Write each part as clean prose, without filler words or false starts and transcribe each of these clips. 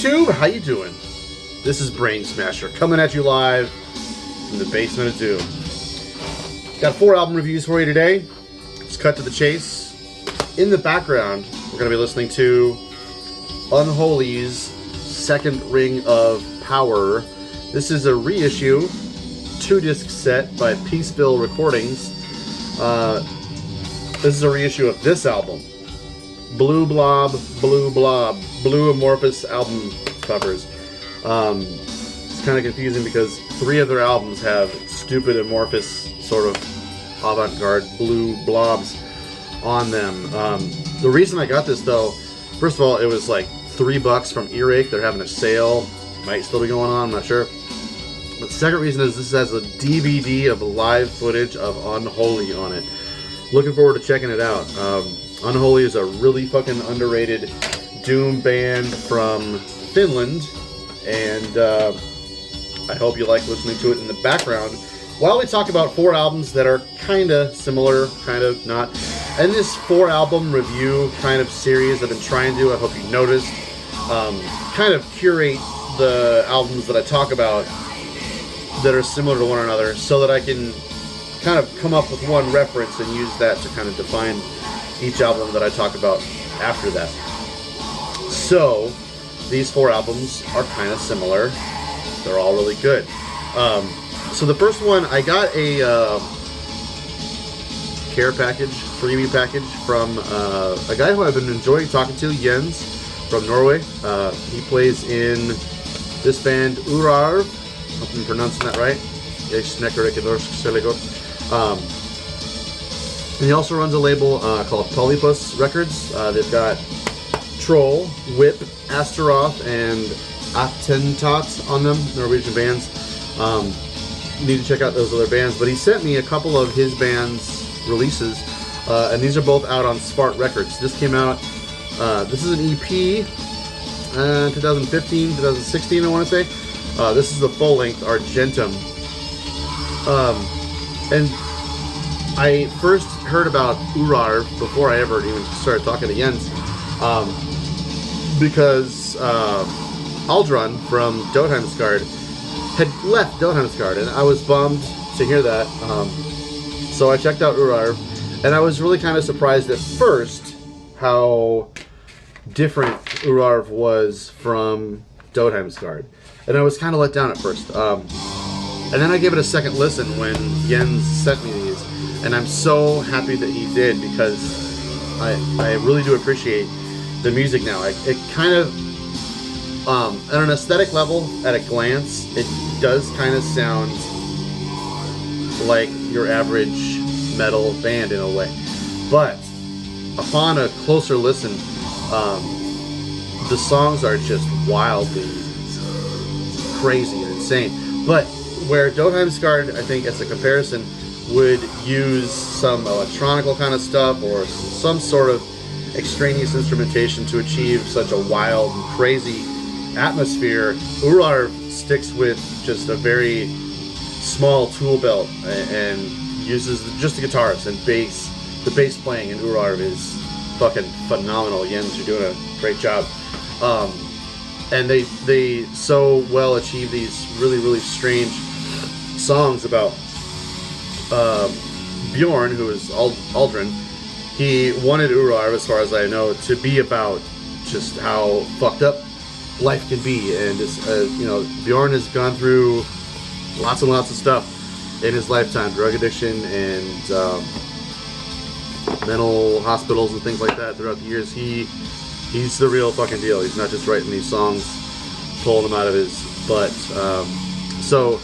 YouTube, how you doing? This is Brainsmasher coming at you live from the basement of Doom. Got 4 album reviews for you today. Let's cut to the chase. In the background, we're going to be listening to Unholy's Second Ring of Power. This is a reissue, 2-disc set by Peaceville Recordings. This is a reissue of this album. Blue Blob, Blue Blob, Blue Amorphous album covers. It's kind of confusing because 3 of their albums have stupid amorphous sort of avant-garde blue blobs on them. The reason I got this though, first of all, it was like $3 from Earache. They're having a sale. Might still be going on, I'm not sure. But the second reason is this has a DVD of live footage of Unholy on it. Looking forward to checking it out. Unholy is a really fucking underrated doom band from Finland, and I hope you like listening to it in the background while we talk about 4 albums that are kind of similar, kind of not. In this 4 album review kind of series I've been trying to, I hope you noticed, kind of curate the albums that I talk about that are similar to one another so that I can kind of come up with one reference and use that to kind of define each album that I talk about after that. So these 4 albums are kind of similar. They're all really good. So the first one, I got a care package, freebie package from a guy who I've been enjoying talking to, Jens from Norway. He plays in this band Urarv. I hope I'm pronouncing that right. And he also runs a label called Polypus Records. They've got Troll, Whip, Astaroth, and Attentat on them, Norwegian bands. You need to check out those other bands. But he sent me a couple of his band's releases, and these are both out on Spart Records. This came out, this is an EP, 2015, 2016, I want to say. This is the full-length Argentum. And I first heard about Urarv before I ever even started talking to Jens, because Aldrun from Dødheimsgard had left Dødheimsgard, and I was bummed to hear that. So I checked out Urarv, and I was really kind of surprised at first how different Urarv was from Dødheimsgard, and I was kind of let down at first. And then I gave it a second listen when Jens sent me these, and I'm so happy that he did, because I really do appreciate the music now. It kind of, at an aesthetic level, at a glance, it does kind of sound like your average metal band in a way. But upon a closer listen, the songs are just wildly crazy and insane. But where Dødheimsgard, I think, as a comparison, would use some electronical kind of stuff or some sort of extraneous instrumentation to achieve such a wild and crazy atmosphere, Urarv sticks with just a very small tool belt and uses just the guitars and bass. The bass playing in Urarv is fucking phenomenal. Jens, you're doing a great job. And they so well achieve these really, really strange songs about Bjorn, who is Aldrin. He wanted Urarv, as far as I know, to be about just how fucked up life can be, and just, you know, Bjorn has gone through lots and lots of stuff in his lifetime, drug addiction and mental hospitals and things like that throughout the years. He's the real fucking deal. He's not just writing these songs, pulling them out of his butt. So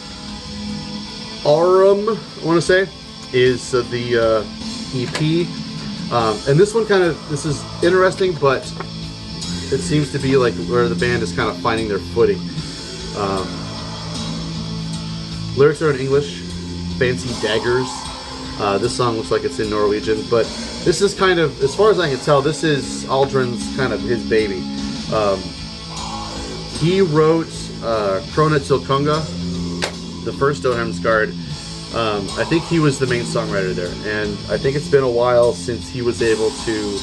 Aurum, I want to say, is the EP, and this one this is interesting, but it seems to be like where the band is kind of finding their footing. Lyrics are in English, Fancy Daggers. This song looks like it's in Norwegian, but this is kind of, as far as I can tell, this is Aldrin's kind of his baby. He wrote Krona til Konga, the first Dødheimsgard. I think he was the main songwriter there, and I think it's been a while since he was able to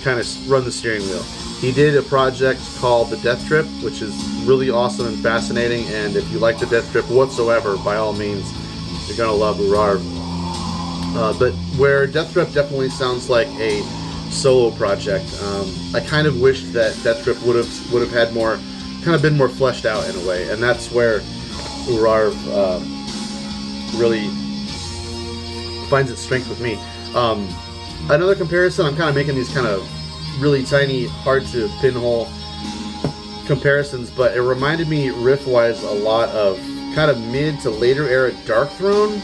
kind of run the steering wheel. He did a project called The Death Trip, which is really awesome and fascinating, and if you like The Death Trip whatsoever, by all means, you're going to love Urarv. But where Death Trip definitely sounds like a solo project, I kind of wish that Death Trip would have had more, kind of been more fleshed out in a way, and that's where Urarv really finds its strength with me. Another comparison, I'm kind of making these kind of really tiny, hard to pinhole comparisons, but it reminded me riff-wise a lot of kind of mid to later era Dark Throne.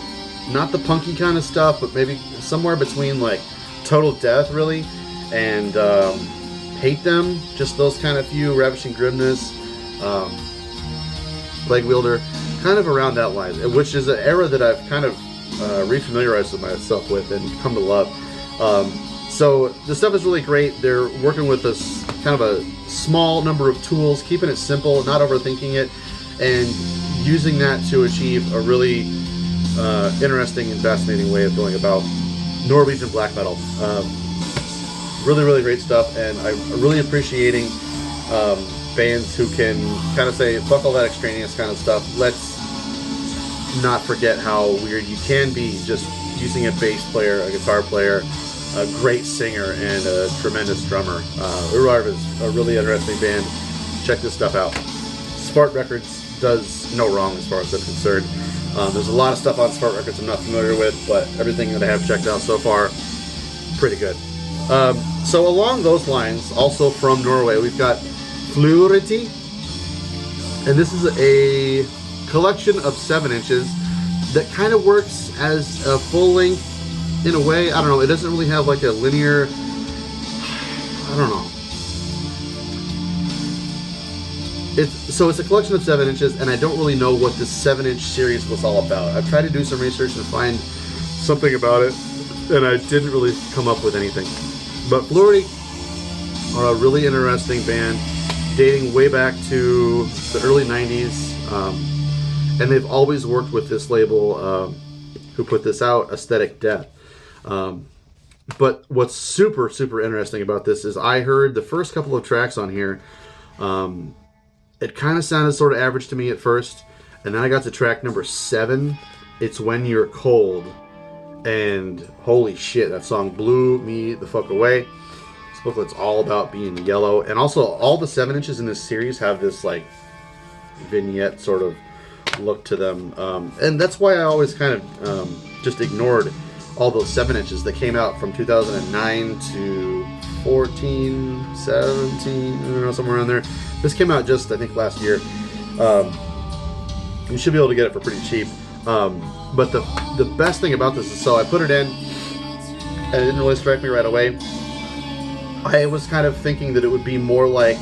Not the punky kind of stuff, but maybe somewhere between like Total Death really and Hate Them, just those kind of few, Ravishing Grimness, Plague Wielder, kind of around that line, which is an era that I've kind of refamiliarized myself with and come to love. So the stuff is really great. They're working with this kind of a small number of tools, keeping it simple, not overthinking it, and using that to achieve a really interesting and fascinating way of going about Norwegian black metal. Really, really great stuff, and I'm really appreciating bands who can kind of say, fuck all that extraneous kind of stuff. Let's not forget how weird you can be just using a bass player, a guitar player, a great singer, and a tremendous drummer. Urarv is a really interesting band. Check this stuff out. Smart Records does no wrong as far as I'm concerned. There's a lot of stuff on Smart Records I'm not familiar with, but everything that I have checked out so far, pretty good. So along those lines, also from Norway, we've got Fleurety, and this is a collection of 7 inches that kind of works as a full length in a way. I don't know, it doesn't really have like a linear, I don't know. So it's a collection of 7 inches, and I don't really know what this 7-inch series was all about. I've tried to do some research and find something about it, and I didn't really come up with anything. But Fluidity are a really interesting band, dating way back to the early 90s, and they've always worked with this label who put this out, Aesthetic Death. But what's super, super interesting about this is I heard the first couple of tracks on here. It kind of sounded sort of average to me at first, and then I got to track number 7, It's When You're Cold, and holy shit, that song blew me the fuck away. This booklet's all about being yellow, and also all the 7 inches in this series have this like vignette sort of look to them, and that's why I always kind of just ignored all those 7 inches that came out from 2009 to 14, 17, I don't know, somewhere around there. This came out just, I think, last year. You should be able to get it for pretty cheap. But the best thing about this is, so I put it in, and it didn't really strike me right away. I was kind of thinking that it would be more like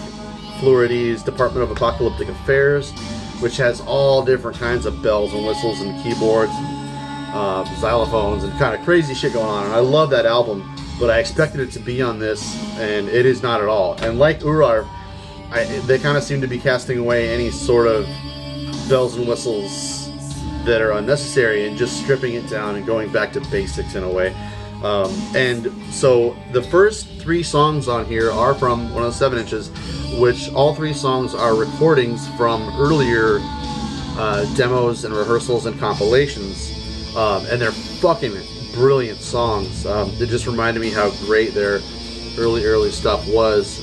Fleurity's Department of Apocalyptic Affairs, which has all different kinds of bells and whistles and keyboards, and xylophones, and kind of crazy shit going on. And I love that album, but I expected it to be on this, and it is not at all. And like Urarv, they kind of seem to be casting away any sort of bells and whistles that are unnecessary and just stripping it down and going back to basics in a way. And so the first 3 songs on here are from one of the 7 inches, which all 3 songs are recordings from earlier demos and rehearsals and compilations, and they're fucking brilliant songs. They just reminded me how great their early stuff was.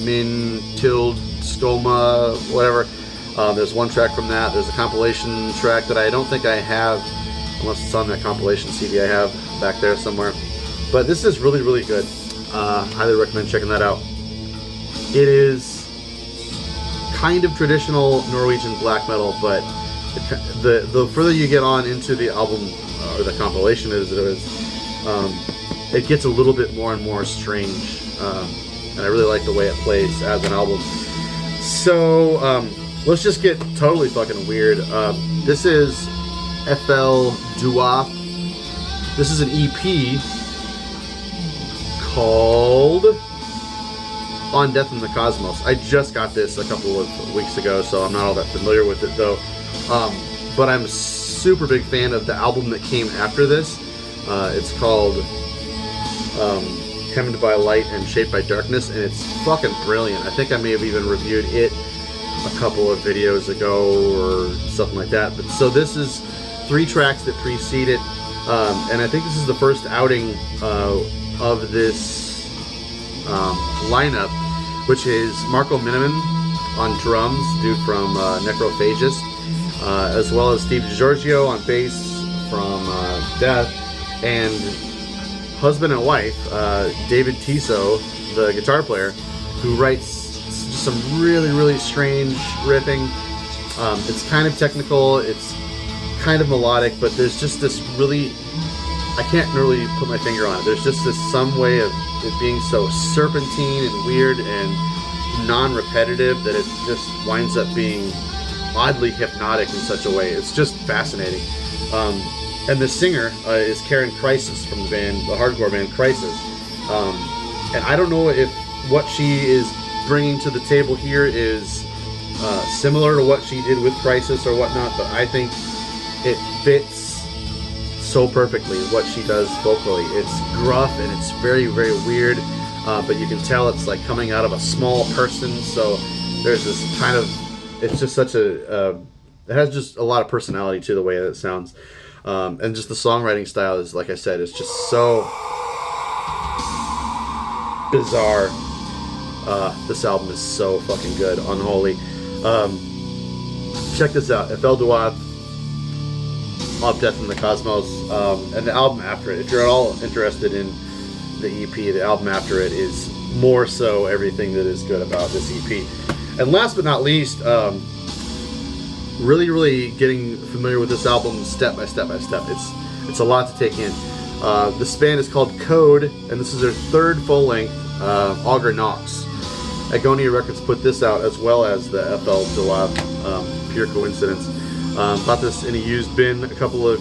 Min, Tild, Skoma, whatever. There's one track from that. There's a compilation track that I don't think I have, unless it's on that compilation CD I have back there somewhere. But this is really, really good. Highly recommend checking that out. It is kind of traditional Norwegian black metal, but the further you get on into the album, or the compilation it gets a little bit more and more strange. And I really like the way it plays as an album. So, let's just get totally fucking weird. This is Ephel Duath. This is an EP called On Death in the Cosmos. I just got this a couple of weeks ago, so I'm not all that familiar with it though. But I'm a super big fan of the album that came after this. It's called hemmed by light and shaped by darkness, and it's fucking brilliant. I think I may have even reviewed it a couple of videos ago or something like that. But so this is 3 tracks that precede it, and I think this is the first outing of this lineup, which is Marco Miniman on drums, dude from Necrophagist, as well as Steve DiGiorgio on bass from Death, and husband and wife, David Tiso, the guitar player, who writes just some really strange riffing. It's kind of technical, it's kind of melodic, but there's just this really, I can't really put my finger on it. There's just this some way of it being so serpentine and weird and non-repetitive that it just winds up being oddly hypnotic in such a way. It's just fascinating. And the singer is Karen Crisis from the band, the hardcore band Crisis. And I don't know if what she is bringing to the table here is similar to what she did with Crisis or whatnot, but I think it fits so perfectly what she does vocally. It's gruff and it's very weird, but you can tell it's like coming out of a small person, so there's this kind of, it's just such a, it has just a lot of personality to the way that it sounds. And just the songwriting style is, like I said, it's just so bizarre. This album is so fucking good. Unholy. Check this out. Ephel Duath, Of Death in the Cosmos, and the album after it. If you're at all interested in the EP, the album after it is more so everything that is good about this EP. And last but not least, really getting familiar with this album step by step. It's a lot to take in. This band is called Code, and this is their 3rd full-length, Augur Nox. Agonia Records put this out, as well as the Ephel Duath, pure coincidence. Bought this in a used bin a couple of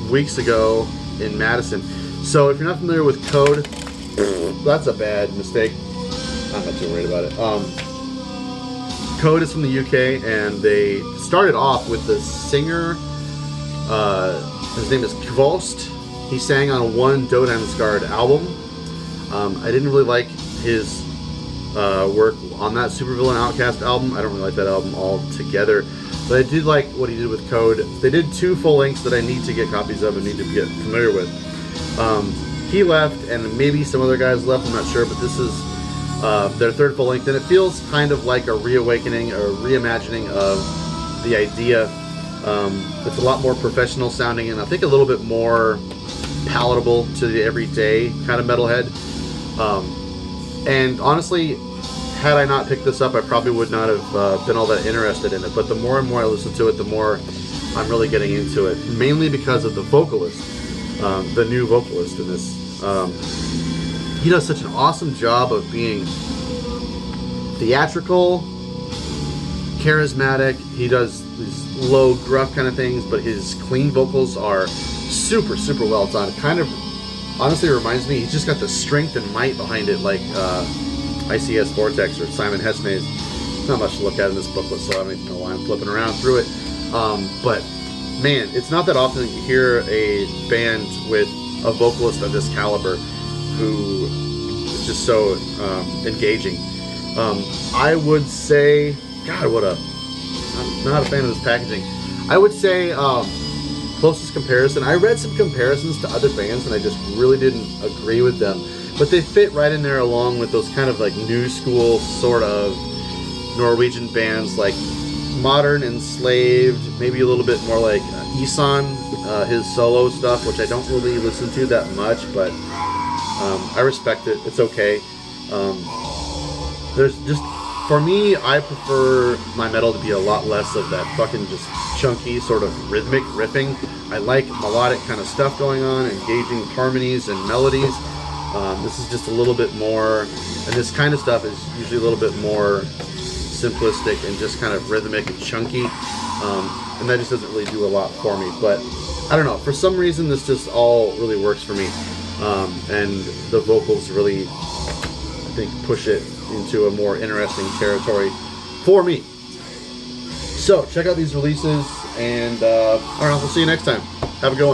weeks ago in Madison. So if you're not familiar with Code, that's a bad mistake. I'm not too worried about it. Code is from the UK, and they started off with the singer, his name is Kvost. He sang on one Dødheimsgard album. I didn't really like his work on that Supervillain Outcast album. I don't really like that album altogether, but I did like what he did with Code. They did 2 full lengths that I need to get copies of and need to get familiar with. He left, and maybe some other guys left, I'm not sure, but this is their 3rd full length, and it feels kind of like a reawakening or reimagining of the idea. It's a lot more professional sounding, and I think a little bit more palatable to the everyday kind of metalhead. And honestly, had I not picked this up, I probably would not have been all that interested in it. But the more and more I listen to it, the more I'm really getting into it. Mainly because of the vocalist, the new vocalist in this. He does such an awesome job of being theatrical, charismatic. He does these low, gruff kind of things, but his clean vocals are super well done. It kind of honestly reminds me, he's just got the strength and might behind it, like ICS Vortex or Simon Hesnay's. Not much to look at in this booklet, so I don't even know why I'm flipping around through it. But man, it's not that often that you hear a band with a vocalist of this caliber who is just so engaging. I would say, God, I'm not a fan of this packaging. I would say closest comparison, I read some comparisons to other bands and I just really didn't agree with them, but they fit right in there along with those kind of like new school sort of Norwegian bands, like modern Enslaved, maybe a little bit more like Isan, his solo stuff, which I don't really listen to that much, but I respect it. It's okay. There's just, for me, I prefer my metal to be a lot less of that fucking just chunky sort of rhythmic riffing. I like melodic kind of stuff going on, engaging harmonies and melodies. This is just a little bit more, and this kind of stuff is usually a little bit more simplistic and just kind of rhythmic and chunky, and that just doesn't really do a lot for me. But I don't know, for some reason this just all really works for me, and the vocals really, I think, push it into a more interesting territory for me. So check out these releases, and I don't know, we'll see you next time. Have a good one.